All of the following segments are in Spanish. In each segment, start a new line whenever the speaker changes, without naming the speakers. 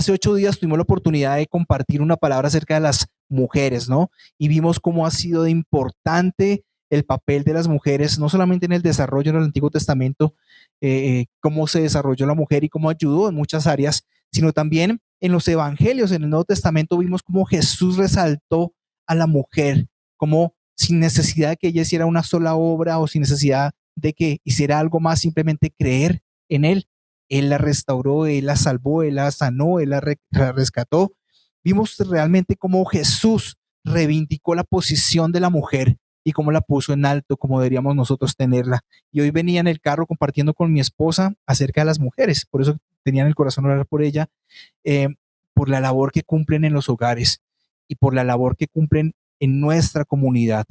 hace 8 días tuvimos la oportunidad de compartir una palabra acerca de las mujeres, ¿no? Y vimos cómo ha sido de importante el papel de las mujeres, no solamente en el desarrollo en el Antiguo Testamento, cómo se desarrolló la mujer y cómo ayudó en muchas áreas, sino también en los evangelios, en el Nuevo Testamento vimos cómo Jesús resaltó a la mujer, como sin necesidad de que ella hiciera una sola obra o sin necesidad de que hiciera algo más, simplemente creer en Él. Él la restauró, Él la salvó, Él la sanó, Él la rescató. Vimos realmente cómo Jesús reivindicó la posición de la mujer y cómo la puso en alto, como deberíamos nosotros tenerla. Y hoy venía en el carro compartiendo con mi esposa acerca de las mujeres, por eso tenía en el corazón orar por ella, eh, por la labor que cumplen en los hogares y por la labor que cumplen en nuestra comunidad.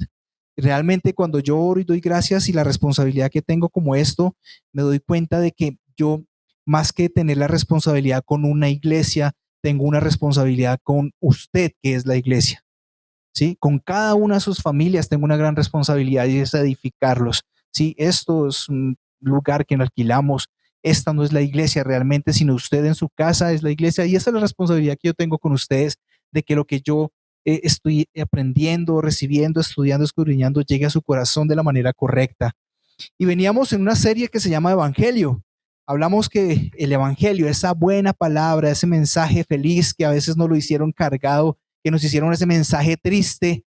Realmente cuando yo oro y doy gracias y la responsabilidad que tengo como esto, me doy cuenta de que yo, más que tener la responsabilidad con una iglesia, tengo una responsabilidad con usted, que es la iglesia. ¿Sí? Con cada una de sus familias tengo una gran responsabilidad y es edificarlos. ¿Sí? Esto es un lugar que no alquilamos. Esta no es la iglesia realmente, sino usted en su casa es la iglesia y esa es la responsabilidad que yo tengo con ustedes de que lo que yo estoy aprendiendo, recibiendo, estudiando, escudriñando llegue a su corazón de la manera correcta. Y veníamos en una serie que se llama Evangelio. Hablamos que el Evangelio, esa buena palabra, ese mensaje feliz que a veces nos lo hicieron cargado, que nos hicieron ese mensaje triste,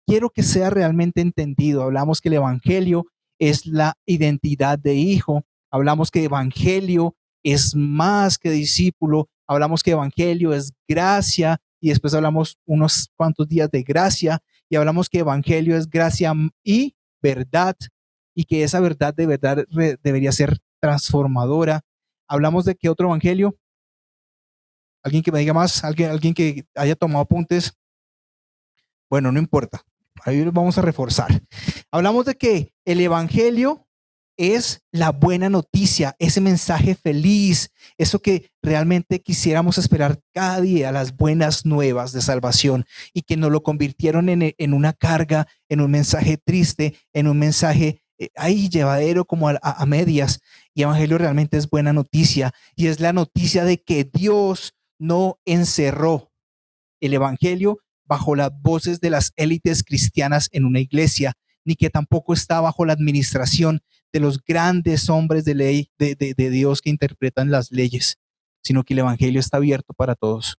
quiero que sea realmente entendido. Hablamos que el Evangelio es la identidad de hijo. Hablamos que Evangelio es más que discípulo. Hablamos que Evangelio es gracia y después hablamos unos cuantos días de gracia y hablamos que Evangelio es gracia y verdad y que esa verdad de verdad debería ser transformadora. Hablamos de que otro Evangelio, alguien que me diga más, alguien que haya tomado apuntes. Bueno, no importa, ahí lo vamos a reforzar. Hablamos de que el Evangelio es la buena noticia, ese mensaje feliz, eso que realmente quisiéramos esperar cada día, las buenas nuevas de salvación y que nos lo convirtieron en una carga, en un mensaje triste, en un mensaje ahí llevadero como a medias. Y Evangelio realmente es buena noticia y es la noticia de que Dios no encerró el Evangelio bajo las voces de las élites cristianas en una iglesia, ni que tampoco está bajo la administración de los grandes hombres de ley de Dios que interpretan las leyes, sino que el Evangelio está abierto para todos.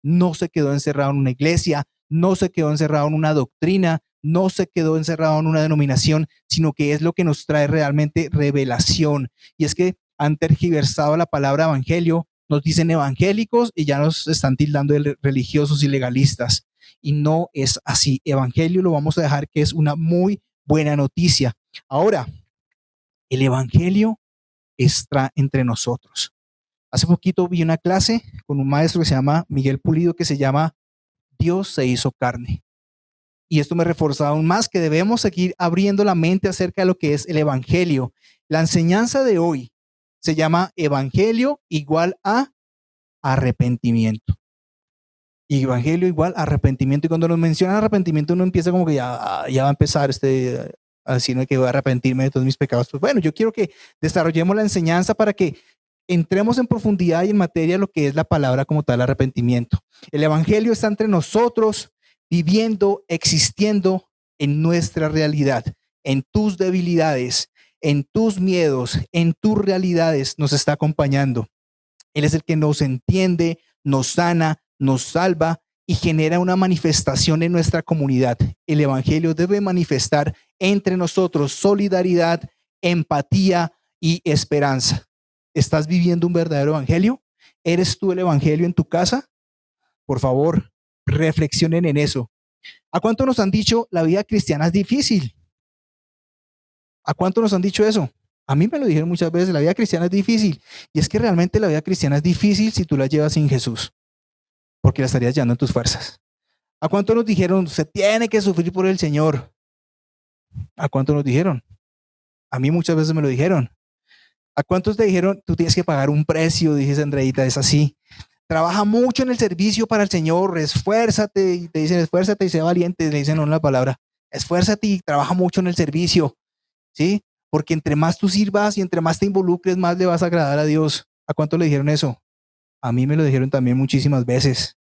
No se quedó encerrado en una iglesia, no se quedó encerrado en una doctrina, no se quedó encerrado en una denominación, sino que es lo que nos trae realmente revelación. Y es que han tergiversado la palabra evangelio, nos dicen evangélicos y ya nos están tildando de religiosos y legalistas. Y no es así. Evangelio lo vamos a dejar que es una muy buena noticia. Ahora, el evangelio está entre nosotros. Hace poquito vi una clase con un maestro que se llama Miguel Pulido, que se llama Dios se hizo carne. Y esto me reforzaba aún más que debemos seguir abriendo la mente acerca de lo que es el evangelio. La enseñanza de hoy se llama evangelio igual a arrepentimiento. Evangelio igual a arrepentimiento. Y cuando nos mencionan arrepentimiento, uno empieza como que ya va a empezar a decirme que voy a arrepentirme de todos mis pecados. Pues bueno, yo quiero que desarrollemos la enseñanza para que entremos en profundidad y en materia lo que es la palabra como tal, arrepentimiento. El evangelio está entre nosotros, viviendo, existiendo en nuestra realidad, en tus debilidades, en tus miedos, en tus realidades nos está acompañando. Él es el que nos entiende, nos sana, nos salva y genera una manifestación en nuestra comunidad. El evangelio debe manifestar entre nosotros solidaridad, empatía y esperanza. ¿Estás viviendo un verdadero evangelio? ¿Eres tú el evangelio en tu casa? Por favor, reflexionen en eso. ¿A cuánto nos han dicho la vida cristiana es difícil? ¿A cuánto nos han dicho eso? A mí me lo dijeron muchas veces, la vida cristiana es difícil. Y es que realmente la vida cristiana es difícil si tú la llevas sin Jesús, porque la estarías llevando en tus fuerzas. ¿A cuánto nos dijeron, se tiene que sufrir por el Señor? ¿A cuánto nos dijeron? A mí muchas veces me lo dijeron. ¿A cuántos te dijeron, tú tienes que pagar un precio? Dices, Andreita, es así. Trabaja mucho en el servicio para el Señor, esfuérzate, y te dicen esfuérzate y sé valiente, le dicen no la palabra, esfuérzate y trabaja mucho en el servicio, ¿sí? Porque entre más tú sirvas y entre más te involucres, más le vas a agradar a Dios. ¿A cuánto le dijeron eso? A mí me lo dijeron también muchísimas veces.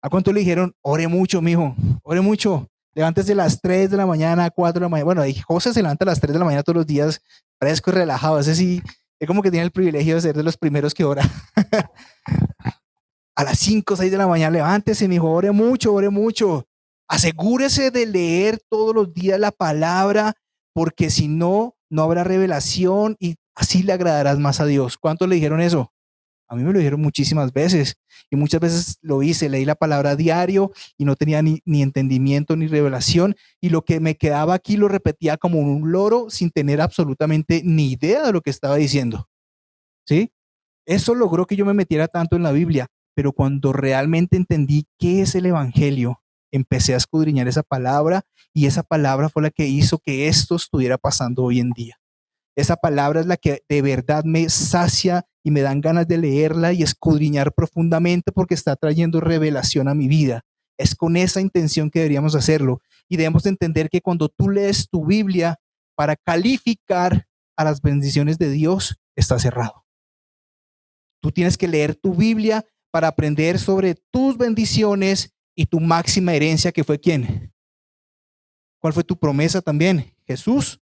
¿A cuánto le dijeron? Ore mucho, mijo, ore mucho. Levántese a las 3 de la mañana, 4 de la mañana. Bueno, y José se levanta a las 3 de la mañana todos los días, fresco y relajado. Ese sí, es como que tiene el privilegio de ser de los primeros que ora. A las 5 o 6 de la mañana, levántese, mijo, ore mucho, ore mucho. Asegúrese de leer todos los días la palabra, porque si no, no habrá revelación y así le agradarás más a Dios. ¿Cuántos le dijeron eso? A mí me lo dijeron muchísimas veces y muchas veces lo hice, leí la palabra diario y no tenía ni entendimiento ni revelación y lo que me quedaba aquí lo repetía como un loro sin tener absolutamente ni idea de lo que estaba diciendo. ¿Sí? Eso logró que yo me metiera tanto en la Biblia, pero cuando realmente entendí qué es el Evangelio, empecé a escudriñar esa palabra y esa palabra fue la que hizo que esto estuviera pasando hoy en día. Esa palabra es la que de verdad me sacia y me dan ganas de leerla y escudriñar profundamente porque está trayendo revelación a mi vida. Es con esa intención que deberíamos hacerlo y debemos entender que cuando tú lees tu Biblia para calificar a las bendiciones de Dios, está cerrado. Tú tienes que leer tu Biblia para aprender sobre tus bendiciones y tu máxima herencia, que fue ¿quién? ¿Cuál fue tu promesa también? Jesús.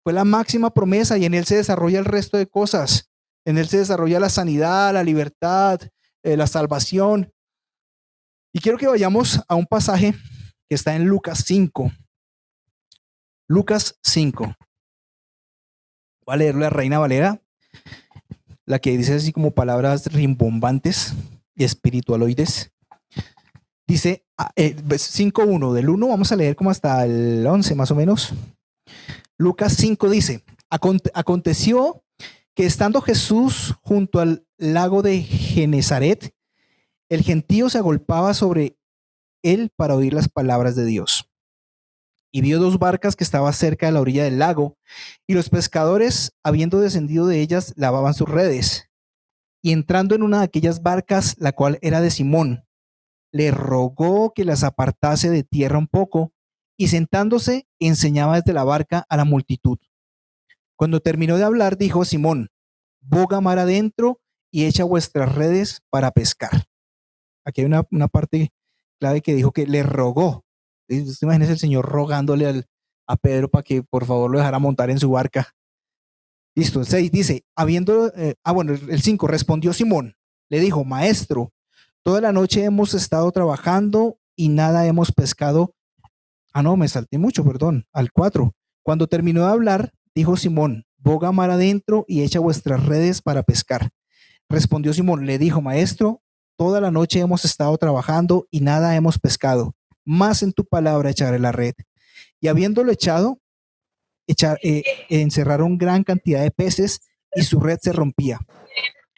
Fue la máxima promesa y en él se desarrolla el resto de cosas. En él se desarrolla la sanidad, la libertad, la salvación. Y quiero que vayamos a un pasaje que está en Lucas 5. Lucas 5. Voy a leerlo la Reina Valera, la que dice así como palabras rimbombantes y espiritualoides. Dice 5.1, del 1 vamos a leer como hasta el 11 más o menos. Lucas 5 dice, aconteció que estando Jesús junto al lago de Genezaret, el gentío se agolpaba sobre él para oír las palabras de Dios. Y vio dos barcas que estaban cerca de la orilla del lago, y los pescadores, habiendo descendido de ellas, lavaban sus redes. Y entrando en una de aquellas barcas, la cual era de Simón, le rogó que las apartase de tierra un poco, y sentándose, enseñaba desde la barca a la multitud. Cuando terminó de hablar, dijo Simón, boga mar adentro y echa vuestras redes para pescar. Aquí hay una parte clave que dijo que le rogó. Imagínese el Señor rogándole a Pedro para que por favor lo dejara montar en su barca. Listo, el 6 dice, el 5, respondió Simón, le dijo, maestro, toda la noche hemos estado trabajando y nada hemos pescado. Me salté mucho, perdón, al 4. Cuando terminó de hablar, dijo Simón, boga mar adentro y echa vuestras redes para pescar. Respondió Simón, le dijo, maestro, toda la noche hemos estado trabajando y nada hemos pescado, más en tu palabra echaré la red. Y habiéndolo echado, encerraron gran cantidad de peces y su red se rompía.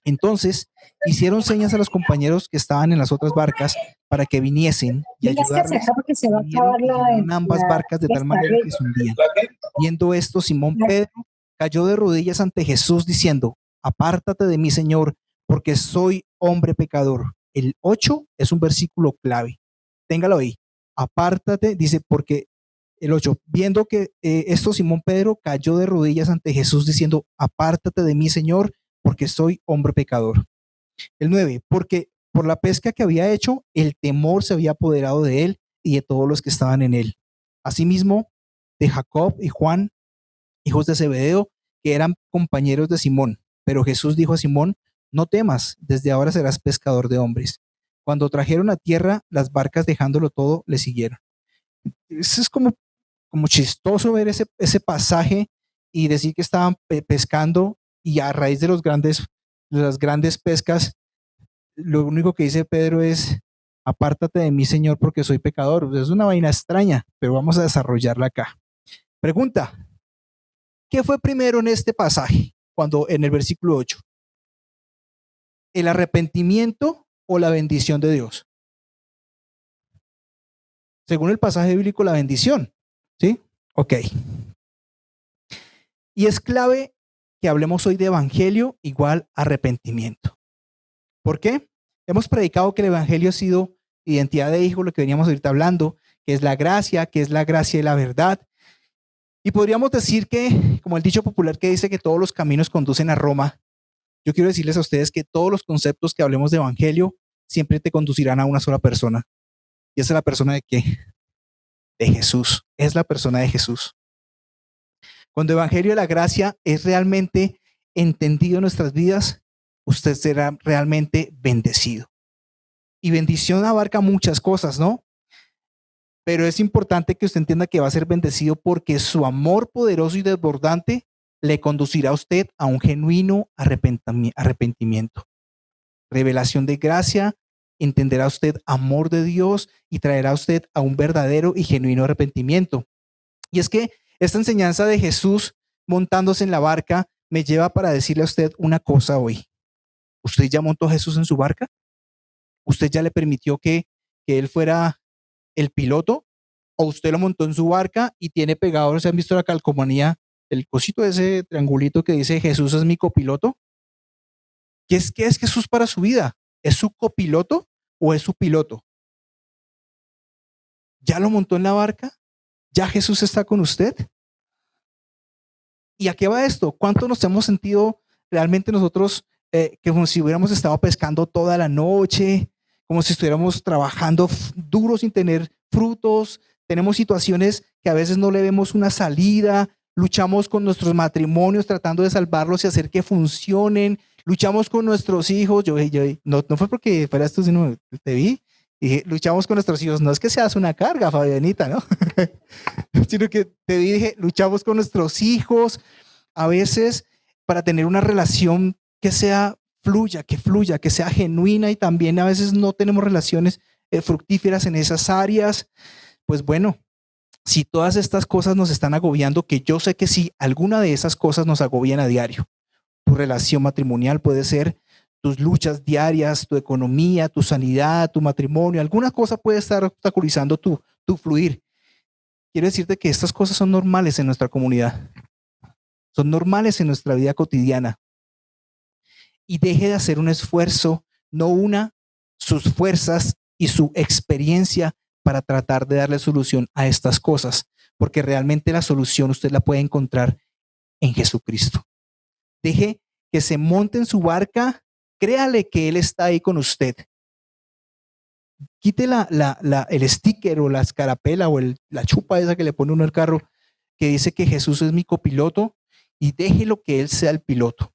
Entonces hicieron señas a los compañeros que estaban en las otras barcas para que viniesen y ayudarles. En ambas barcas de tal manera que se hundían. Viendo esto, Simón Pedro cayó de rodillas ante Jesús diciendo, apártate de mí, Señor, porque soy hombre pecador. El 8 es un versículo clave. Téngalo ahí. Apártate, dice, porque el 8, viendo que esto, Simón Pedro cayó de rodillas ante Jesús diciendo, apártate de mí, Señor, porque soy hombre pecador. El 9, porque por la pesca que había hecho, el temor se había apoderado de él y de todos los que estaban en él. Asimismo, de Jacob y Juan, hijos de Zebedeo, que eran compañeros de Simón. Pero Jesús dijo a Simón, no temas, desde ahora serás pescador de hombres. Cuando trajeron a tierra, las barcas dejándolo todo, le siguieron. Eso es como chistoso ver ese pasaje y decir que estaban pescando y a raíz de las grandes pescas, lo único que dice Pedro es, apártate de mí, Señor, porque soy pecador. Es una vaina extraña, pero vamos a desarrollarla acá. Pregunta, ¿qué fue primero en este pasaje, en el versículo 8? ¿El arrepentimiento o la bendición de Dios? Según el pasaje bíblico, la bendición. ¿Sí? Ok. Y es clave que hablemos hoy de evangelio igual arrepentimiento. ¿Por qué? Hemos predicado que el evangelio ha sido identidad de hijo, lo que veníamos ahorita hablando, que es la gracia y la verdad. Y podríamos decir que, como el dicho popular que dice que todos los caminos conducen a Roma, Yo quiero decirles a ustedes que todos los conceptos que hablemos de evangelio siempre te conducirán a una sola persona. ¿Y esa es la persona de qué? De Jesús. Es la persona de Jesús. Cuando el evangelio de la gracia es realmente entendido en nuestras vidas, usted será realmente bendecido. Y bendición abarca muchas cosas, ¿no? Pero es importante que usted entienda que va a ser bendecido porque su amor poderoso y desbordante le conducirá a usted a un genuino arrepentimiento. Revelación de gracia, entenderá usted amor de Dios y traerá a usted a un verdadero y genuino arrepentimiento. Y es que esta enseñanza de Jesús montándose en la barca me lleva para decirle a usted una cosa hoy. ¿Usted ya montó a Jesús en su barca? ¿Usted ya le permitió que él fuera el piloto? ¿O usted lo montó en su barca y tiene pegado, se han visto la calcomanía, el cosito de ese triangulito que dice Jesús es mi copiloto? ¿Qué es Jesús para su vida? ¿Es su copiloto o es su piloto? ¿Ya lo montó en la barca? ¿Ya Jesús está con usted? ¿Y a qué va esto? ¿Cuánto nos hemos sentido realmente nosotros que como si hubiéramos estado pescando toda la noche, como si estuviéramos trabajando duro sin tener frutos? Tenemos situaciones que a veces no le vemos una salida, luchamos con nuestros matrimonios tratando de salvarlos y hacer que funcionen, luchamos con nuestros hijos. No fue porque fuera esto, sino te vi. Y luchamos con nuestros hijos. No es que seas una carga, Fabianita, ¿no? Sino que te dije, luchamos con nuestros hijos a veces para tener una relación que sea fluya, que sea genuina, y también a veces no tenemos relaciones fructíferas en esas áreas. Pues bueno, si todas estas cosas nos están agobiando, que yo sé que sí, alguna de esas cosas nos agobian a diario. Tu relación matrimonial puede ser tus luchas diarias, tu economía, tu sanidad, tu matrimonio, alguna cosa puede estar obstaculizando tu fluir. Quiero decirte que estas cosas son normales en nuestra comunidad, son normales en nuestra vida cotidiana. Y deje de hacer un esfuerzo, no una, sus fuerzas y su experiencia para tratar de darle solución a estas cosas, porque realmente la solución usted la puede encontrar en Jesucristo. Deje que se monte en su barca, créale que Él está ahí con usted. Quite el sticker o la escarapela o la chupa esa que le pone uno al carro que dice que Jesús es mi copiloto, y déjelo que Él sea el piloto.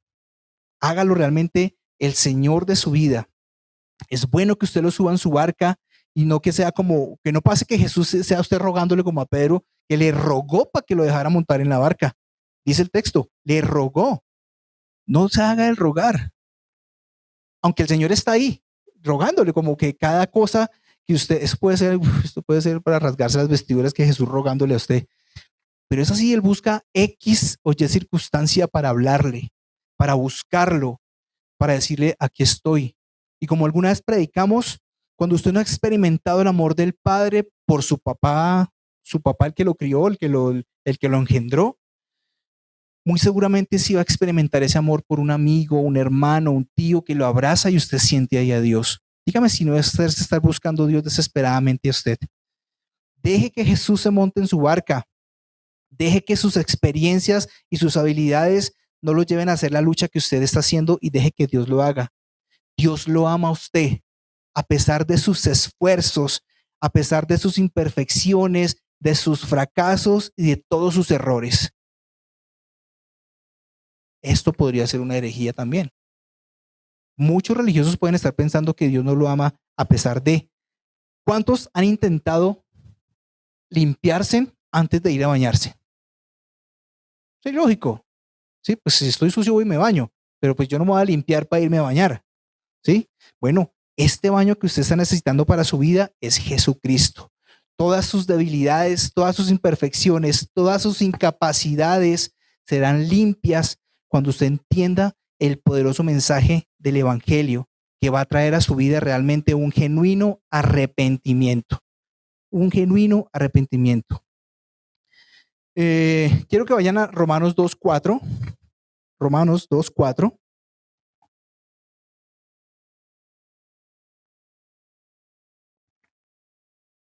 Hágalo realmente el Señor de su vida. Es bueno que usted lo suba en su barca y no que sea como, que no pase que Jesús sea usted rogándole como a Pedro, que le rogó para que lo dejara montar en la barca. Dice el texto, le rogó. No se haga el rogar. Aunque el Señor está ahí, rogándole, como que cada cosa que usted, esto puede ser para rasgarse las vestiduras, que Jesús rogándole a usted. Pero es así, Él busca X o Y circunstancia para hablarle, para buscarlo, para decirle, aquí estoy. Y como alguna vez predicamos, cuando usted no ha experimentado el amor del Padre por su papá el que lo crió, el que lo engendró, muy seguramente sí va a experimentar ese amor por un amigo, un hermano, un tío que lo abraza y usted siente ahí a Dios. Dígame si no es estar buscando a Dios desesperadamente a usted. Deje que Jesús se monte en su barca. Deje que sus experiencias y sus habilidades no lo lleven a hacer la lucha que usted está haciendo, y deje que Dios lo haga. Dios lo ama a usted, a pesar de sus esfuerzos, a pesar de sus imperfecciones, de sus fracasos y de todos sus errores. Esto podría ser una herejía también. Muchos religiosos pueden estar pensando que Dios no lo ama a pesar de. ¿Cuántos han intentado limpiarse antes de ir a bañarse? Es lógico. Sí, pues si estoy sucio voy y me baño, pero pues yo no me voy a limpiar para irme a bañar. ¿Sí? Bueno, este baño que usted está necesitando para su vida es Jesucristo. Todas sus debilidades, todas sus imperfecciones, todas sus incapacidades serán limpias cuando usted entienda el poderoso mensaje del Evangelio, que va a traer a su vida realmente un genuino arrepentimiento. Un genuino arrepentimiento. Quiero que vayan a Romanos 2:4. Romanos 2:4.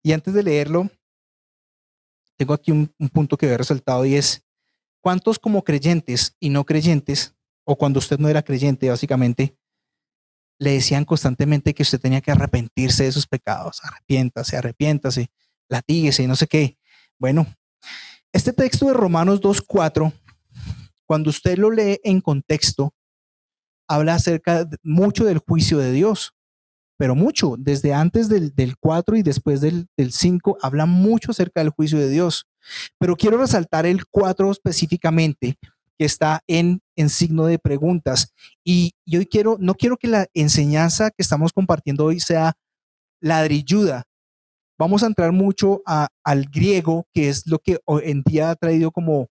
Y antes de leerlo, tengo aquí un punto que he resaltado, y es: ¿cuántos como creyentes y no creyentes o cuando usted no era creyente, básicamente, le decían constantemente que usted tenía que arrepentirse de sus pecados, arrepiéntase, arrepiéntase, latíguese y no sé qué. Bueno, este texto de Romanos 2:4, cuando usted lo lee en contexto, habla mucho del juicio de Dios, pero mucho, desde antes del 4 y después del 5, habla mucho acerca del juicio de Dios. Pero quiero resaltar el 4 específicamente, que está en signo de preguntas. Y yo no quiero que la enseñanza que estamos compartiendo hoy sea ladrilluda. Vamos a entrar mucho al griego, que es lo que hoy en día ha traído como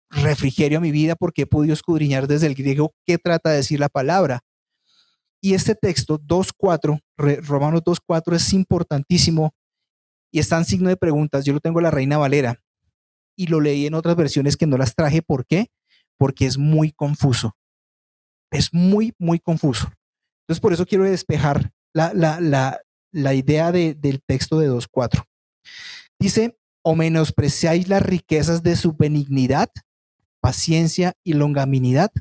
refrigerio a mi vida, porque he podido escudriñar desde el griego qué trata de decir la palabra. Y este texto 2:4, Romanos 2:4, es importantísimo y está en signo de preguntas. Yo lo tengo en la Reina Valera y lo leí en otras versiones que no las traje. ¿Por qué? Porque es muy confuso. Es muy, muy confuso. Entonces, por eso quiero despejar la idea del texto de 2:4. Dice, o menospreciáis las riquezas de su benignidad, paciencia y longanimidad,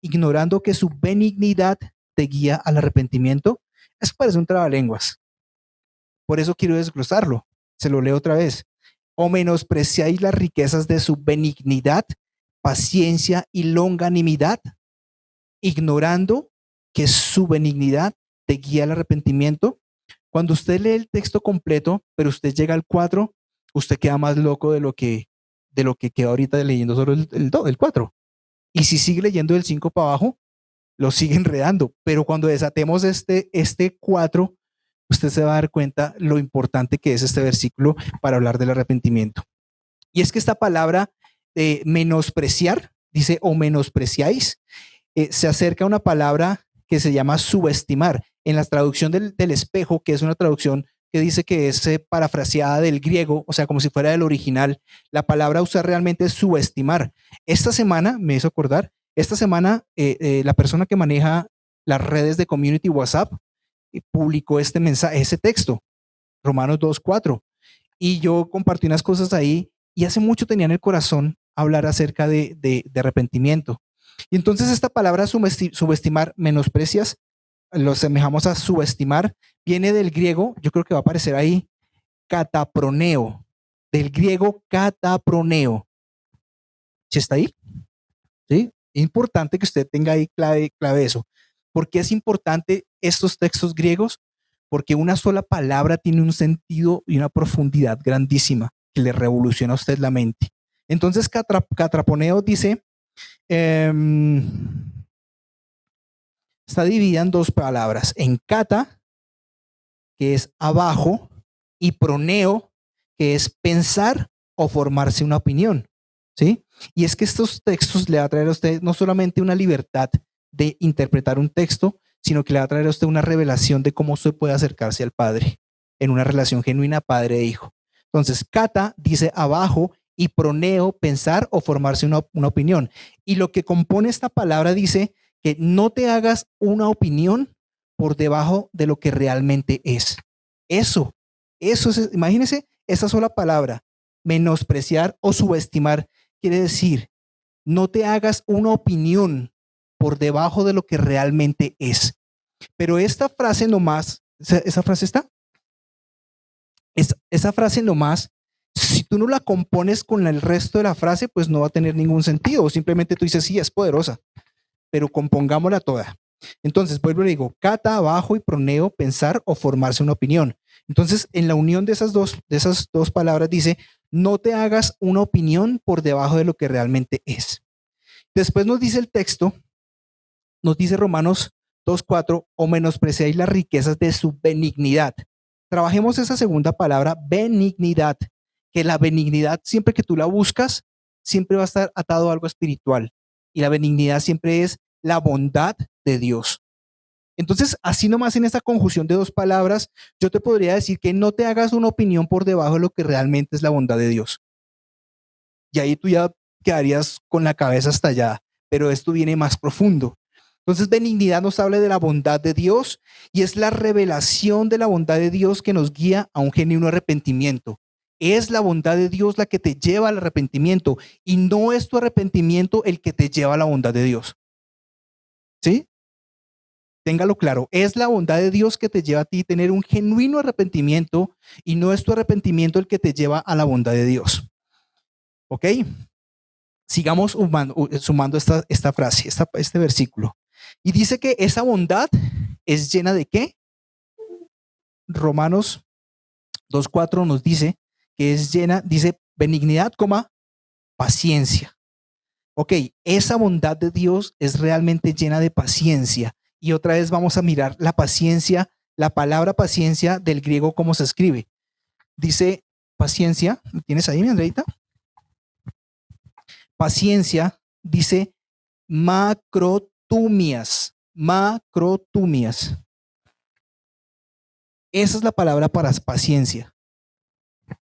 ignorando que su benignidad te guía al arrepentimiento. Eso parece un trabalenguas. Por eso quiero desglosarlo. Se lo leo otra vez. O menospreciáis las riquezas de su benignidad, paciencia y longanimidad, ignorando que su benignidad te guía al arrepentimiento. Cuando usted lee el texto completo, pero usted llega al 4, usted queda más loco de lo que queda ahorita leyendo solo el 4. Y si sigue leyendo del 5 para abajo, lo sigue enredando. Pero cuando desatemos este 4, usted se va a dar cuenta lo importante que es este versículo para hablar del arrepentimiento. Y es que esta palabra de menospreciar, dice, o menospreciáis, se acerca a una palabra que se llama subestimar. En la traducción del espejo, que es una traducción que dice que es parafraseada del griego, o sea, como si fuera del original, la palabra usar realmente es subestimar. Esta semana, me hizo acordar, la persona que maneja las redes de community WhatsApp publicó este mensaje, ese texto, Romanos 2:4, y yo compartí unas cosas ahí y hace mucho tenía en el corazón hablar acerca de arrepentimiento. Y entonces esta palabra subestimar, menosprecias, lo asemejamos a subestimar, viene del griego, yo creo que va a aparecer ahí, cataproneo, del griego cataproneo. ¿Sí está ahí? ¿Sí? Es importante que usted tenga ahí clave eso. ¿Por qué es importante estos textos griegos? Porque una sola palabra tiene un sentido y una profundidad grandísima que le revoluciona a usted la mente. Entonces, catraponeo dice, está dividida en dos palabras, en cata, que es abajo, y proneo, que es pensar o formarse una opinión, ¿sí? Y es que estos textos le va a traer a usted no solamente una libertad de interpretar un texto, sino que le va a traer a usted una revelación de cómo usted puede acercarse al Padre en una relación genuina padre e hijo. Entonces, cata dice abajo y proneo, pensar o formarse una opinión. Y lo que compone esta palabra dice que no te hagas una opinión por debajo de lo que realmente es. Eso es, imagínese esa sola palabra, menospreciar o subestimar, quiere decir, no te hagas una opinión por debajo de lo que realmente es. Pero esta frase nomás, esa frase está, esa frase nomás, si tú no la compones con el resto de la frase, pues no va a tener ningún sentido. Simplemente tú dices, sí, es poderosa, pero compongámosla toda. Entonces, vuelvo y digo, cata, abajo y proneo, pensar o formarse una opinión. Entonces, en la unión de esas dos palabras dice, no te hagas una opinión por debajo de lo que realmente es. Después nos dice el texto, nos dice Romanos 2:4, o menospreciáis las riquezas de su benignidad. Trabajemos esa segunda palabra, benignidad, que la benignidad, siempre que tú la buscas, siempre va a estar atado a algo espiritual. Y la benignidad siempre es la bondad de Dios. Entonces, así nomás en esta conjunción de dos palabras, yo te podría decir que no te hagas una opinión por debajo de lo que realmente es la bondad de Dios. Y ahí tú ya quedarías con la cabeza estallada, pero esto viene más profundo. Entonces, benignidad nos habla de la bondad de Dios y es la revelación de la bondad de Dios que nos guía a un genuino arrepentimiento. Es la bondad de Dios la que te lleva al arrepentimiento y no es tu arrepentimiento el que te lleva a la bondad de Dios. ¿Sí? Téngalo claro, es la bondad de Dios que te lleva a ti a tener un genuino arrepentimiento y no es tu arrepentimiento el que te lleva a la bondad de Dios. ¿Ok? Sigamos sumando esta frase, este versículo. Y dice que esa bondad es llena de ¿qué? Romanos 2:4 nos dice que es llena, dice benignidad, paciencia. Ok, esa bondad de Dios es realmente llena de paciencia. Y otra vez vamos a mirar la paciencia, la palabra paciencia del griego, ¿cómo se escribe? Dice paciencia, ¿lo tienes ahí, mi Andreita? Paciencia, dice macrotumias, macrotumias. Esa es la palabra para paciencia.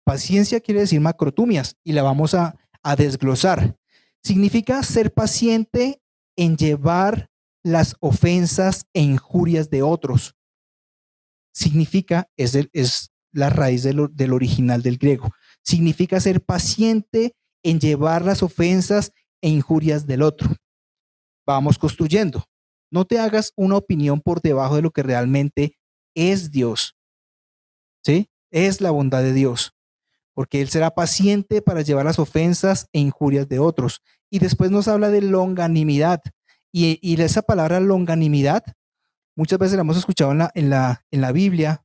Paciencia quiere decir macrotumias y la vamos a desglosar. Significa ser paciente en llevar las ofensas e injurias de otros. Significa, es la raíz del original del griego. Significa ser paciente en llevar las ofensas e injurias del otro. Vamos construyendo. No te hagas una opinión por debajo de lo que realmente es Dios. ¿Sí? Es la bondad de Dios. Porque Él será paciente para llevar las ofensas e injurias de otros. Y después nos habla de longanimidad. Y esa palabra longanimidad, muchas veces la hemos escuchado en la Biblia.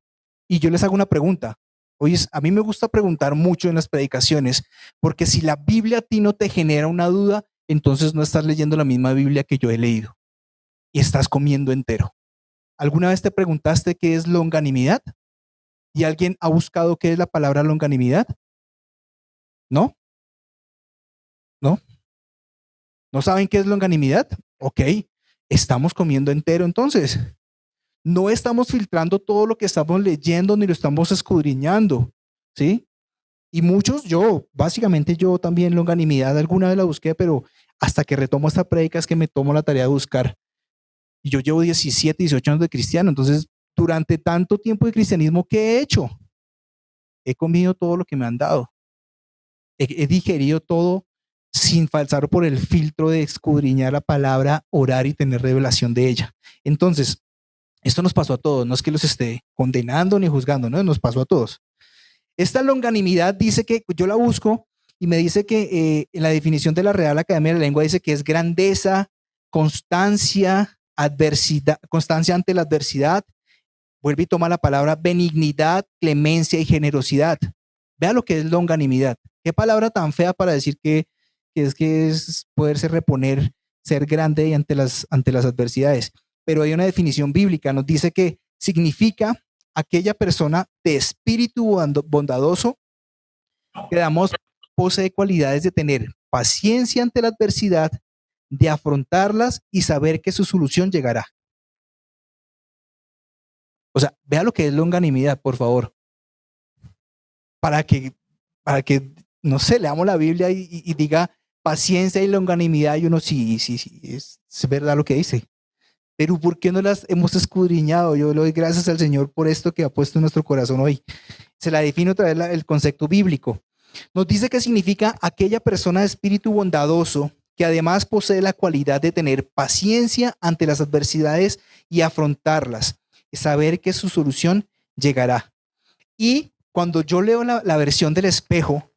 Y yo les hago una pregunta. Oye, a mí me gusta preguntar mucho en las predicaciones, porque si la Biblia a ti no te genera una duda, entonces no estás leyendo la misma Biblia que yo he leído. Y estás comiendo entero. ¿Alguna vez te preguntaste qué es longanimidad? ¿Y alguien ha buscado qué es la palabra longanimidad? ¿No? ¿No? ¿No saben qué es longanimidad? Ok, estamos comiendo entero entonces. No estamos filtrando todo lo que estamos leyendo ni lo estamos escudriñando, ¿sí? Y muchos, básicamente yo también longanimidad alguna vez la busqué, pero hasta que retomo esta prédica es que me tomo la tarea de buscar. Y yo llevo 17, 18 años de cristiano, entonces durante tanto tiempo de cristianismo, ¿qué he hecho? He comido todo lo que me han dado. He digerido todo sin falsar por el filtro de escudriñar la palabra, orar y tener revelación de ella. Entonces, esto nos pasó a todos, no es que los esté condenando ni juzgando, no, nos pasó a todos. Esta longanimidad dice que, yo la busco y me dice que en la definición de la Real Academia de la Lengua dice que es grandeza, constancia, adversidad, constancia ante la adversidad. Vuelve y toma la palabra benignidad, clemencia y generosidad. Vea lo que es longanimidad. Qué palabra tan fea para decir que es poderse reponer, ser grande ante las adversidades. Pero hay una definición bíblica, nos dice que significa aquella persona de espíritu bondadoso que damos posee cualidades de tener paciencia ante la adversidad, de afrontarlas y saber que su solución llegará. O sea, vea lo que es longanimidad, por favor. Para que, no sé, leamos la Biblia y diga paciencia y longanimidad y uno sí, es verdad lo que dice. Pero ¿por qué no las hemos escudriñado? Yo le doy gracias al Señor por esto que ha puesto en nuestro corazón hoy. Se la define otra vez el concepto bíblico. Nos dice que significa aquella persona de espíritu bondadoso que además posee la cualidad de tener paciencia ante las adversidades y afrontarlas, y saber que su solución llegará. Y cuando yo leo la versión del espejo,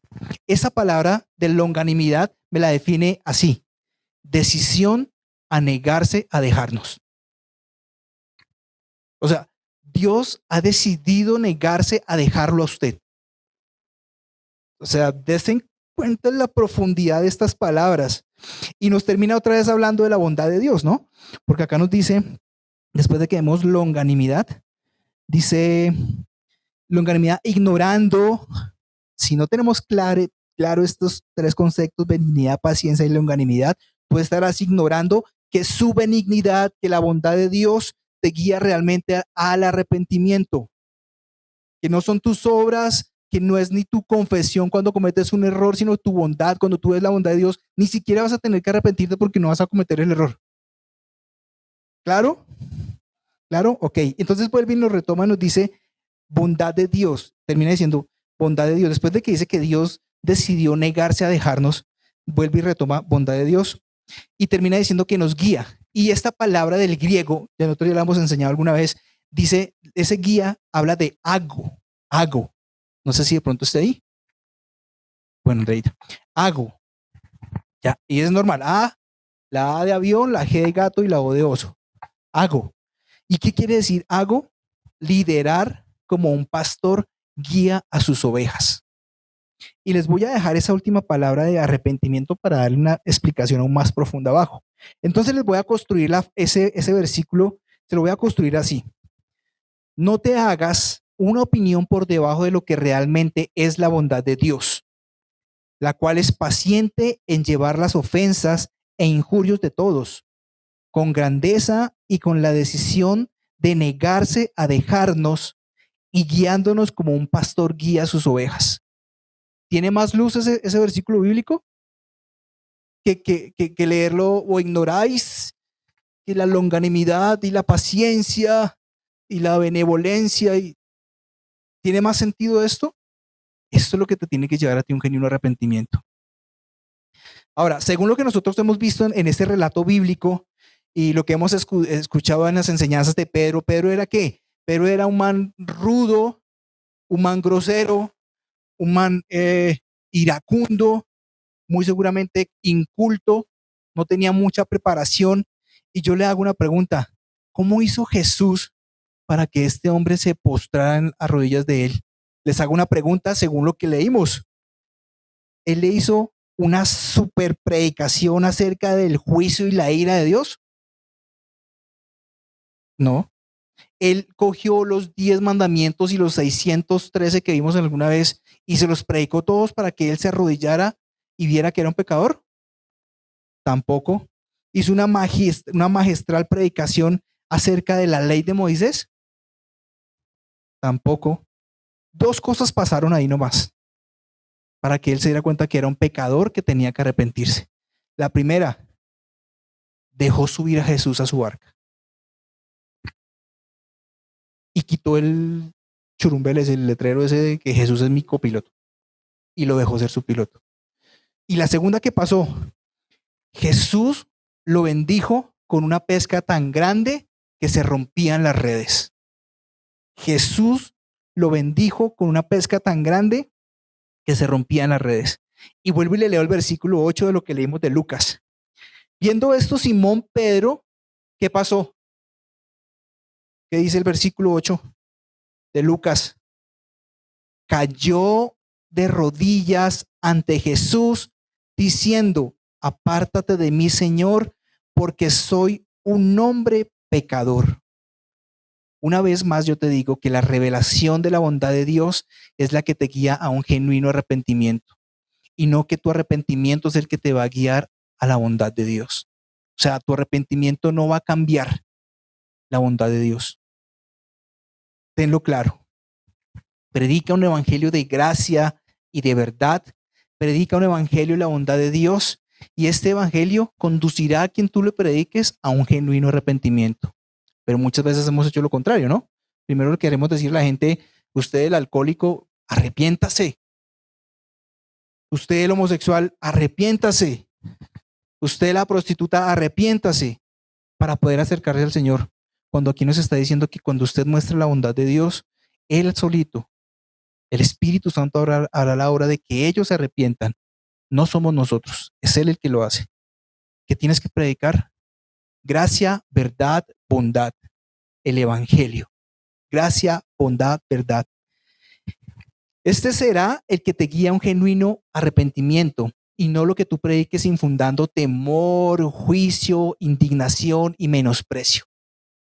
esa palabra de longanimidad me la define así: decisión a negarse a dejarnos. O sea, Dios ha decidido negarse a dejarlo a usted. O sea, desen cuenta la profundidad de estas palabras. Y nos termina otra vez hablando de la bondad de Dios, ¿no? Porque acá nos dice, después de que vemos longanimidad, dice longanimidad ignorando, si no tenemos claro estos tres conceptos, benignidad, paciencia y longanimidad, tú estarás ignorando que su benignidad, que la bondad de Dios te guía realmente al arrepentimiento, que no son tus obras, que no es ni tu confesión cuando cometes un error, sino tu bondad. Cuando tú ves la bondad de Dios, ni siquiera vas a tener que arrepentirte porque no vas a cometer el error. ¿Claro? ¿Claro? Ok. Entonces vuelve y nos retoma y nos dice bondad de Dios. Termina diciendo bondad de Dios. Después de que dice que Dios decidió negarse a dejarnos, vuelve y retoma bondad de Dios y termina diciendo que nos guía. Y esta palabra del griego, ya nosotros ya la hemos enseñado alguna vez, dice, ese guía habla de hago, hago. No sé si de pronto está ahí. Bueno, Andreita, hago. Ya, y es normal. La A de avión, la G de gato y la O de oso. Hago. ¿Y qué quiere decir hago? Liderar como un pastor guía a sus ovejas. Y les voy a dejar esa última palabra de arrepentimiento para darle una explicación aún más profunda abajo. Entonces les voy a construir ese versículo, se lo voy a construir así. No te hagas una opinión por debajo de lo que realmente es la bondad de Dios, la cual es paciente en llevar las ofensas e injurios de todos, con grandeza y con la decisión de negarse a dejarnos y guiándonos como un pastor guía a sus ovejas. ¿Tiene más luz ese versículo bíblico? Que leerlo o ignoráis, que la longanimidad y la paciencia y la benevolencia. ¿Tiene más sentido esto? Esto es lo que te tiene que llevar a ti un genuino arrepentimiento. Ahora, según lo que nosotros hemos visto en este relato bíblico y lo que hemos escuchado en las enseñanzas de Pedro, ¿Pedro era qué? Pedro era un man rudo, un man grosero, un man iracundo, muy seguramente inculto, no tenía mucha preparación. Y yo le hago una pregunta, ¿cómo hizo Jesús para que este hombre se postrara a rodillas de él? Les hago una pregunta según lo que leímos. Él le hizo una super predicación acerca del juicio y la ira de Dios. No. Él cogió los 10 mandamientos y los 613 que vimos alguna vez y se los predicó todos para que él se arrodillara y viera que era un pecador. Tampoco. Hizo una magistral predicación acerca de la ley de Moisés. Tampoco. Dos cosas pasaron ahí nomás para que él se diera cuenta que era un pecador que tenía que arrepentirse. La primera, dejó subir a Jesús a su barca y quitó el churumbel, el letrero ese de que Jesús es mi copiloto, y lo dejó ser su piloto. Y la segunda que pasó, Jesús lo bendijo con una pesca tan grande que se rompían las redes. Jesús lo bendijo con una pesca tan grande que se rompían las redes. Y vuelvo y le leo el versículo 8 de lo que leímos de Lucas. Viendo esto, Simón Pedro, ¿qué pasó? ¿Qué dice el versículo 8 de Lucas? Cayó de rodillas ante Jesús, diciendo, apártate de mí, Señor, porque soy un hombre pecador. Una vez más yo te digo que la revelación de la bondad de Dios es la que te guía a un genuino arrepentimiento y no que tu arrepentimiento es el que te va a guiar a la bondad de Dios. O sea, tu arrepentimiento no va a cambiar la bondad de Dios. Tenlo claro. Predica un evangelio de gracia y de verdad. Predica un evangelio de la bondad de Dios y este evangelio conducirá a quien tú le prediques a un genuino arrepentimiento. Pero muchas veces hemos hecho lo contrario, ¿no? Primero le queremos decir a la gente, usted el alcohólico, arrepiéntase. Usted el homosexual, arrepiéntase. Usted la prostituta, arrepiéntase para poder acercarse al Señor. Cuando aquí nos está diciendo que cuando usted muestra la bondad de Dios, Él solito, el Espíritu Santo hará la obra de que ellos se arrepientan. No somos nosotros, es Él el que lo hace. ¿Qué tienes que predicar? Gracia, verdad, bondad. El Evangelio. Gracia, bondad, verdad. Este será el que te guía a un genuino arrepentimiento y no lo que tú prediques infundando temor, juicio, indignación y menosprecio.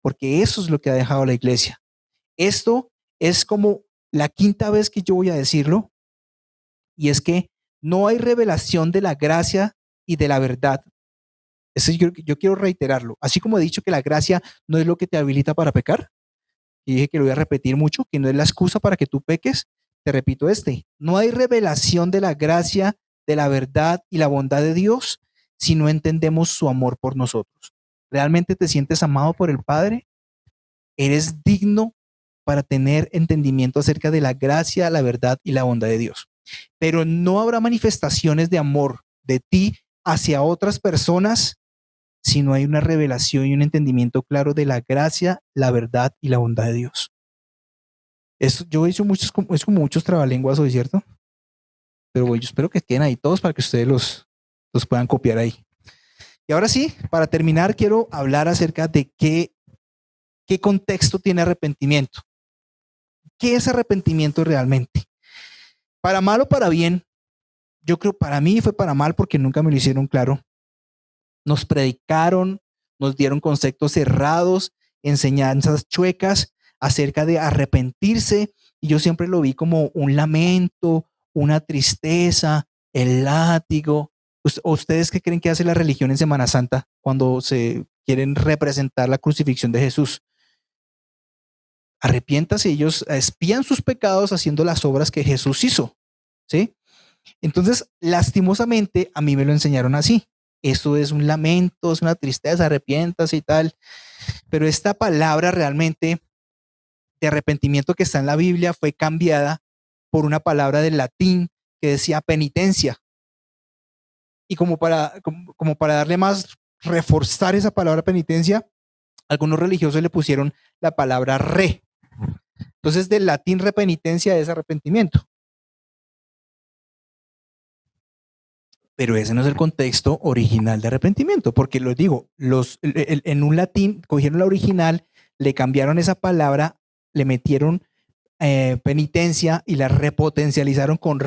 Porque eso es lo que ha dejado la iglesia. Esto es como la quinta vez que yo voy a decirlo, y es que no hay revelación de la gracia y de la verdad. Eso yo quiero reiterarlo. Así como he dicho que la gracia no es lo que te habilita para pecar, y dije que lo voy a repetir mucho, que no es la excusa para que tú peques, te repito no hay revelación de la gracia, de la verdad y la bondad de Dios si no entendemos su amor por nosotros. ¿Realmente te sientes amado por el Padre? ¿Eres digno para tener entendimiento acerca de la gracia, la verdad y la bondad de Dios. Pero no habrá manifestaciones de amor de ti hacia otras personas si no hay una revelación y un entendimiento claro de la gracia, la verdad y la bondad de Dios. Yo he hecho es como muchos trabalenguas hoy, ¿cierto? Pero bueno, yo espero que queden ahí todos para que ustedes los puedan copiar ahí. Y ahora sí, para terminar, quiero hablar acerca de qué contexto tiene arrepentimiento. ¿Qué es arrepentimiento realmente? Para mal o para bien, yo creo para mí fue para mal porque nunca me lo hicieron claro. Nos predicaron, nos dieron conceptos cerrados, enseñanzas chuecas acerca de arrepentirse, y yo siempre lo vi como un lamento, una tristeza, el látigo. ¿Ustedes qué creen que hace la religión en Semana Santa cuando se quieren representar la crucifixión de Jesús? Arrepiéntase, ellos espían sus pecados haciendo las obras que Jesús hizo, ¿sí? Entonces, lastimosamente, a mí me lo enseñaron así. Eso es un lamento, es una tristeza, arrepiéntase y tal. Pero esta palabra realmente de arrepentimiento que está en la Biblia fue cambiada por una palabra del latín que decía penitencia. Y como para darle más, reforzar esa palabra penitencia, algunos religiosos le pusieron la palabra re. Entonces, del latín repenitencia es arrepentimiento. Pero ese no es el contexto original de arrepentimiento, porque lo digo, en un latín cogieron la original, le cambiaron esa palabra, le metieron penitencia y la repotencializaron con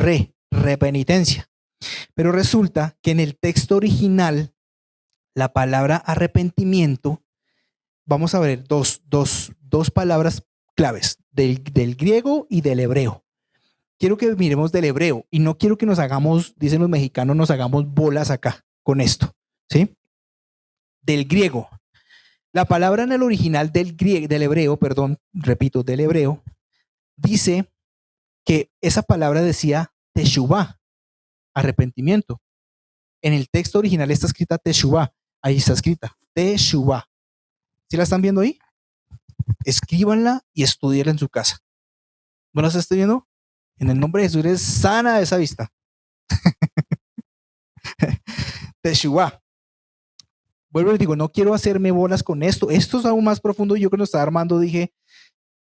repenitencia. Pero resulta que en el texto original, la palabra arrepentimiento, vamos a ver dos palabras claves del griego y del hebreo. Quiero que miremos del hebreo y no quiero que nos hagamos, dicen los mexicanos, nos hagamos bolas acá con esto, ¿sí? Del griego. La palabra en el original del hebreo, perdón, repito, del hebreo, dice que esa palabra decía teshuvah, arrepentimiento. En el texto original está escrita teshuvah, ahí está escrita teshuvah. ¿Sí la están viendo ahí? Escríbanla y estudienla en su casa. ¿No la están viendo? En el nombre de Jesús eres sana de esa vista. Teshuvah. Vuelvo y digo, no quiero hacerme bolas con esto. Esto es aún más profundo. Yo que lo estaba armando dije,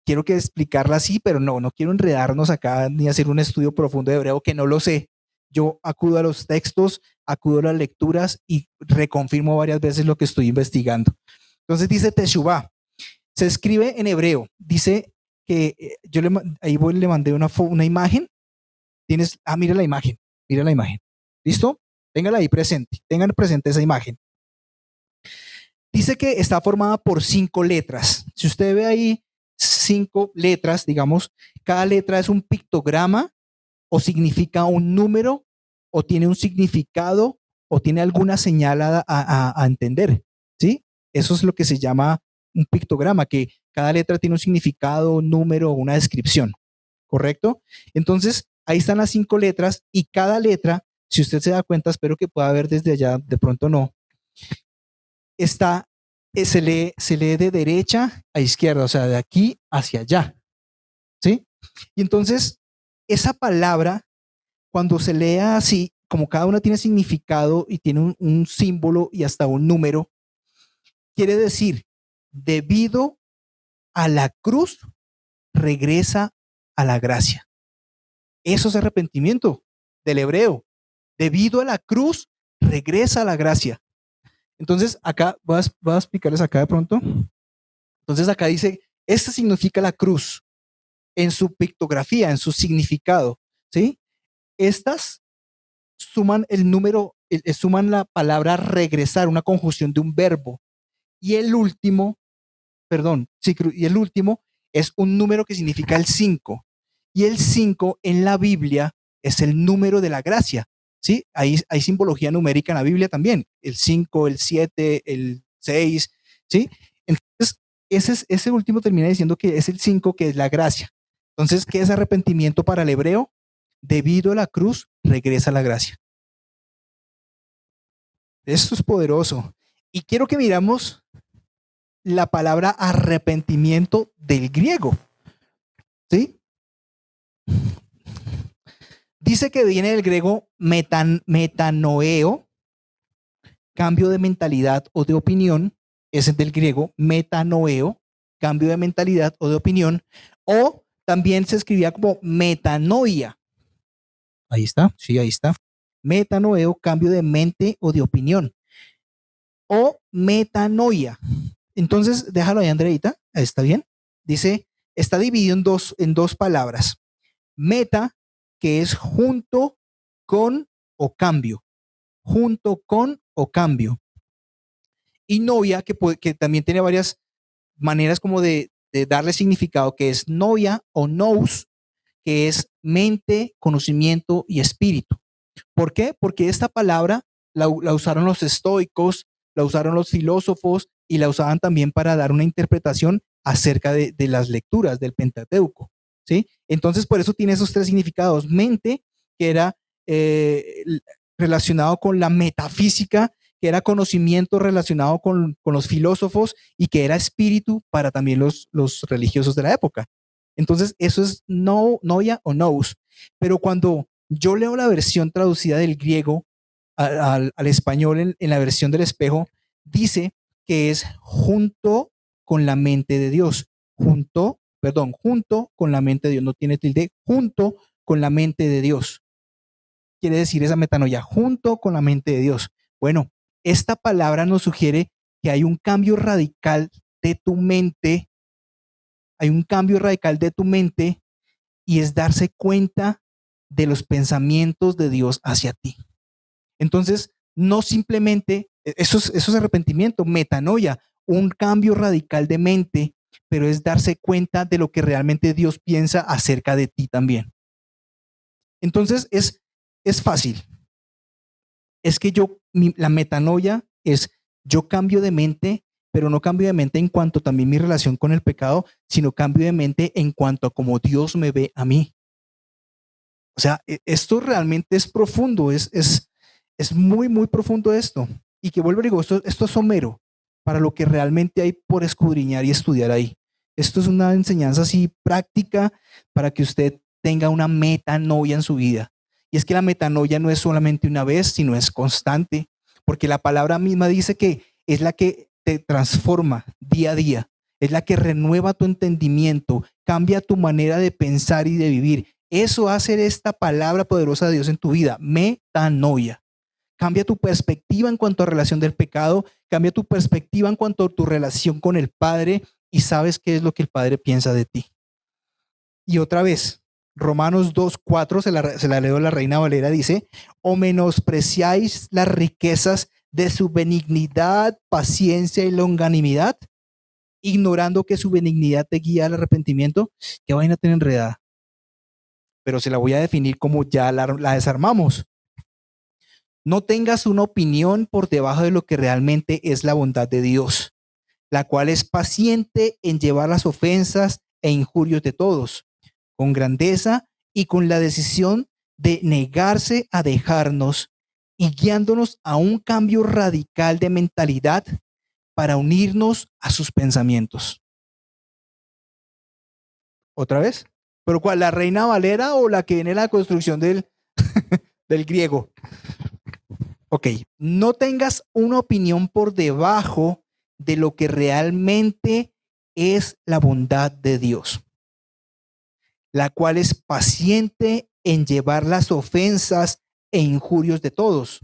quiero que explicarla así, pero no quiero enredarnos acá ni hacer un estudio profundo de hebreo que no lo sé. Yo acudo a los textos, acudo a las lecturas y reconfirmo varias veces lo que estoy investigando. Entonces dice Teshuvah. Se escribe en hebreo. Dice que le mandé una imagen. Mira la imagen. Mira la imagen. ¿Listo? Téngala ahí presente. Tengan presente esa imagen. Dice que está formada por 5 letras. Si usted ve ahí 5 letras, digamos, cada letra es un pictograma o significa un número o tiene un significado o tiene alguna señal a entender, ¿sí? Eso es lo que se llama un pictograma, que cada letra tiene un significado, un número o una descripción, ¿correcto? Entonces, ahí están las 5 letras y cada letra, si usted se da cuenta, espero que pueda ver desde allá, de pronto no, se lee de derecha a izquierda, o sea, de aquí hacia allá, ¿sí? Y entonces, esa palabra, cuando se lea así, como cada una tiene significado y tiene un símbolo y hasta un número, quiere decir, debido a la cruz, regresa a la gracia. Eso es arrepentimiento del hebreo. Debido a la cruz, regresa a la gracia. Entonces, acá voy a explicarles acá de pronto. Entonces, acá dice, esto significa la cruz en su pictografía, en su significado, ¿sí? Estas suman el número, suman la palabra regresar, una conjunción de un verbo. Y el último, y el último es un número que significa el 5. Y el 5 en la Biblia es el número de la gracia. ¿Sí? Hay simbología numérica en la Biblia también, el 5, el 7, el 6, ¿sí? Entonces, ese último termina diciendo que es el 5, que es la gracia. Entonces, ¿qué es arrepentimiento para el hebreo? Debido a la cruz, regresa la gracia. Esto es poderoso. Y quiero que miramos la palabra arrepentimiento del griego. ¿Sí? Dice que viene del griego metanoeo, cambio de mentalidad o de opinión. Ese es del griego metanoeo, cambio de mentalidad o de opinión. O también se escribía como metanoia. Ahí está, sí, ahí está. Metanoeo, cambio de mente o de opinión. O metanoia. Entonces, déjalo ahí, Andreita. ¿Está bien? Dice, está dividido en dos palabras. Meta, que es junto con o cambio. Junto con o cambio. Y novia, que también tiene varias maneras como de darle significado, que es novia o nous, que es mente, conocimiento y espíritu. ¿Por qué? Porque esta palabra la usaron los estoicos, la usaron los filósofos y la usaban también para dar una interpretación acerca de las lecturas del Pentateuco. ¿Sí? Entonces, por eso tiene esos tres significados. Mente, que era eh, relacionado con la metafísica, que era conocimiento relacionado con los filósofos y que era espíritu para también los religiosos de la época. Entonces, eso es noia o nous. Pero cuando yo leo la versión traducida del griego al español en la versión del espejo, dice que es junto con la mente de Dios. Junto con la mente de Dios. No tiene tilde, junto con la mente de Dios. Quiere decir esa metanoia, junto con la mente de Dios. Bueno, esta palabra nos sugiere que hay un cambio radical de tu mente, hay un cambio radical de tu mente y es darse cuenta de los pensamientos de Dios hacia ti. Entonces, no simplemente, eso es arrepentimiento, metanoia, un cambio radical de mente, pero es darse cuenta de lo que realmente Dios piensa acerca de ti también. Entonces, es fácil. Es que la metanoia es, yo cambio de mente, pero no cambio de mente en cuanto también mi relación con el pecado, sino cambio de mente en cuanto a cómo Dios me ve a mí. O sea, esto realmente es profundo, es muy, muy profundo esto. Y que vuelvo y digo, esto es somero para lo que realmente hay por escudriñar y estudiar ahí. Esto es una enseñanza así práctica para que usted tenga una metanoia en su vida. Y es que la metanoia no es solamente una vez, sino es constante, porque la palabra misma dice que es la que te transforma día a día, es la que renueva tu entendimiento, cambia tu manera de pensar y de vivir. Eso hace esta palabra poderosa de Dios en tu vida, metanoia. Cambia tu perspectiva en cuanto a relación del pecado, cambia tu perspectiva en cuanto a tu relación con el Padre y sabes qué es lo que el Padre piensa de ti. Y otra vez, Romanos 2:4, se la leo a la Reina Valera, dice, o menospreciáis las riquezas de su benignidad, paciencia y longanimidad, ignorando que su benignidad te guía al arrepentimiento. Qué vaina tan enredada. Pero se la voy a definir como ya la desarmamos. No tengas una opinión por debajo de lo que realmente es la bondad de Dios, la cual es paciente en llevar las ofensas e injurios de todos, con grandeza y con la decisión de negarse a dejarnos y guiándonos a un cambio radical de mentalidad para unirnos a sus pensamientos. ¿Otra vez? ¿Pero cuál? ¿La Reina Valera o la que viene en la construcción del griego? Ok, no tengas una opinión por debajo de lo que realmente es la bondad de Dios, la cual es paciente en llevar las ofensas e injurios de todos,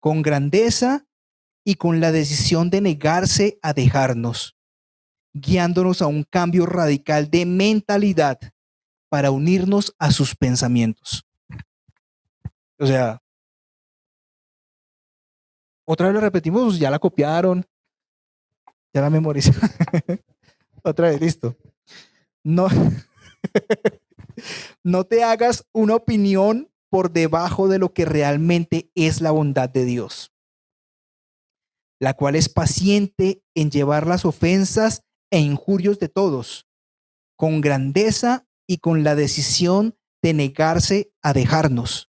con grandeza y con la decisión de negarse a dejarnos, guiándonos a un cambio radical de mentalidad para unirnos a sus pensamientos. O sea, otra vez lo repetimos, ya la copiaron, ya la memoricé. Otra vez, listo. No, no te hagas una opinión por debajo de lo que realmente es la bondad de Dios, la cual es paciente en llevar las ofensas e injurios de todos, con grandeza y con la decisión de negarse a dejarnos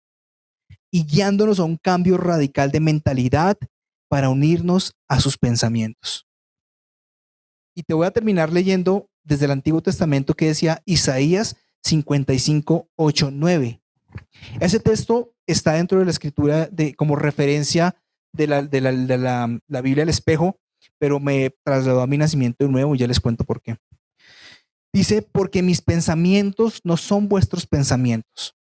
y guiándonos a un cambio radical de mentalidad para unirnos a sus pensamientos. Y te voy a terminar leyendo desde el Antiguo Testamento que decía Isaías 55, 8, 9. Ese texto está dentro de la escritura como referencia la Biblia del espejo, pero me trasladó a mi nacimiento de nuevo y ya les cuento por qué. Dice, porque mis pensamientos no son vuestros pensamientos,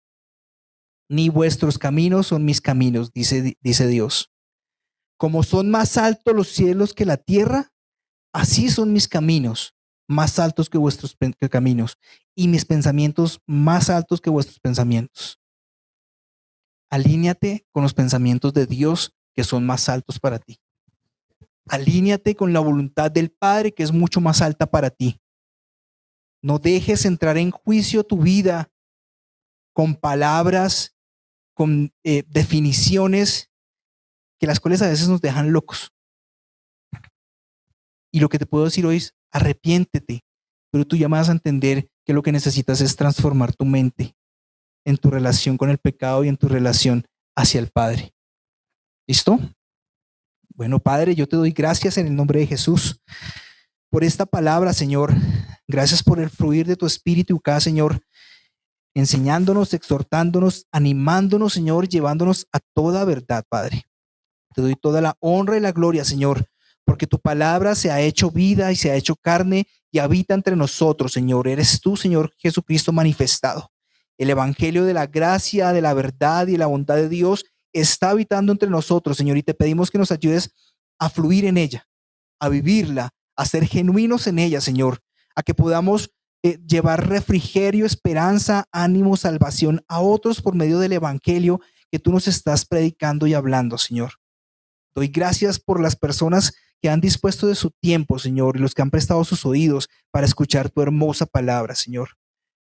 ni vuestros caminos son mis caminos, dice Dios. Como son más altos los cielos que la tierra, así son mis caminos, más altos que vuestros caminos, y mis pensamientos más altos que vuestros pensamientos. Alíñate con los pensamientos de Dios que son más altos para ti. Alíñate con la voluntad del Padre que es mucho más alta para ti. No dejes entrar en juicio tu vida con palabras, con definiciones que las cuales a veces nos dejan locos. Y lo que te puedo decir hoy es arrepiéntete, pero tú ya me vas a entender que lo que necesitas es transformar tu mente en tu relación con el pecado y en tu relación hacia el Padre. ¿Listo? Bueno, Padre, yo te doy gracias en el nombre de Jesús por esta palabra, Señor. Gracias por el fluir de tu espíritu acá, Señor, enseñándonos, exhortándonos, animándonos, Señor, llevándonos a toda verdad, Padre. Te doy toda la honra y la gloria, Señor, porque tu palabra se ha hecho vida y se ha hecho carne y habita entre nosotros, Señor. Eres tú, Señor Jesucristo, manifestado. El evangelio de la gracia, de la verdad y la bondad de Dios está habitando entre nosotros, Señor, y te pedimos que nos ayudes a fluir en ella, a vivirla, a ser genuinos en ella, Señor, a que podamos llevar refrigerio, esperanza, ánimo, salvación a otros por medio del evangelio que tú nos estás predicando y hablando, Señor. Doy gracias por las personas que han dispuesto de su tiempo, Señor, y los que han prestado sus oídos para escuchar tu hermosa palabra, Señor.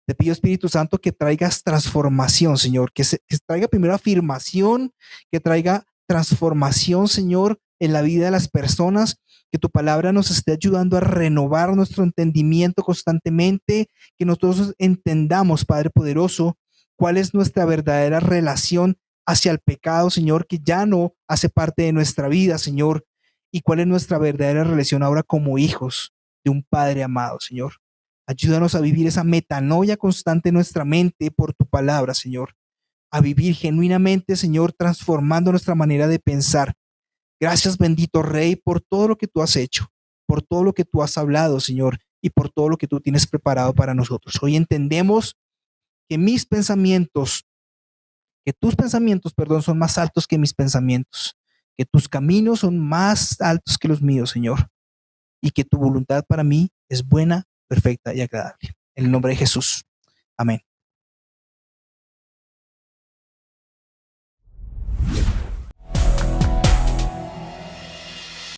Te pido, Espíritu Santo, que traigas transformación, Señor, que traiga primero afirmación, que traiga transformación, Señor, en la vida de las personas, que tu palabra nos esté ayudando a renovar nuestro entendimiento constantemente, que nosotros entendamos, Padre poderoso, cuál es nuestra verdadera relación hacia el pecado, Señor, que ya no hace parte de nuestra vida, Señor, y cuál es nuestra verdadera relación ahora como hijos de un Padre amado, Señor. Ayúdanos a vivir esa metanoia constante en nuestra mente por tu palabra, Señor. A vivir genuinamente, Señor, transformando nuestra manera de pensar. Gracias, bendito Rey, por todo lo que tú has hecho, por todo lo que tú has hablado, Señor, y por todo lo que tú tienes preparado para nosotros. Hoy entendemos que tus pensamientos, perdón, son más altos que mis pensamientos, que tus caminos son más altos que los míos, Señor, y que tu voluntad para mí es buena, perfecta y agradable. En el nombre de Jesús. Amén.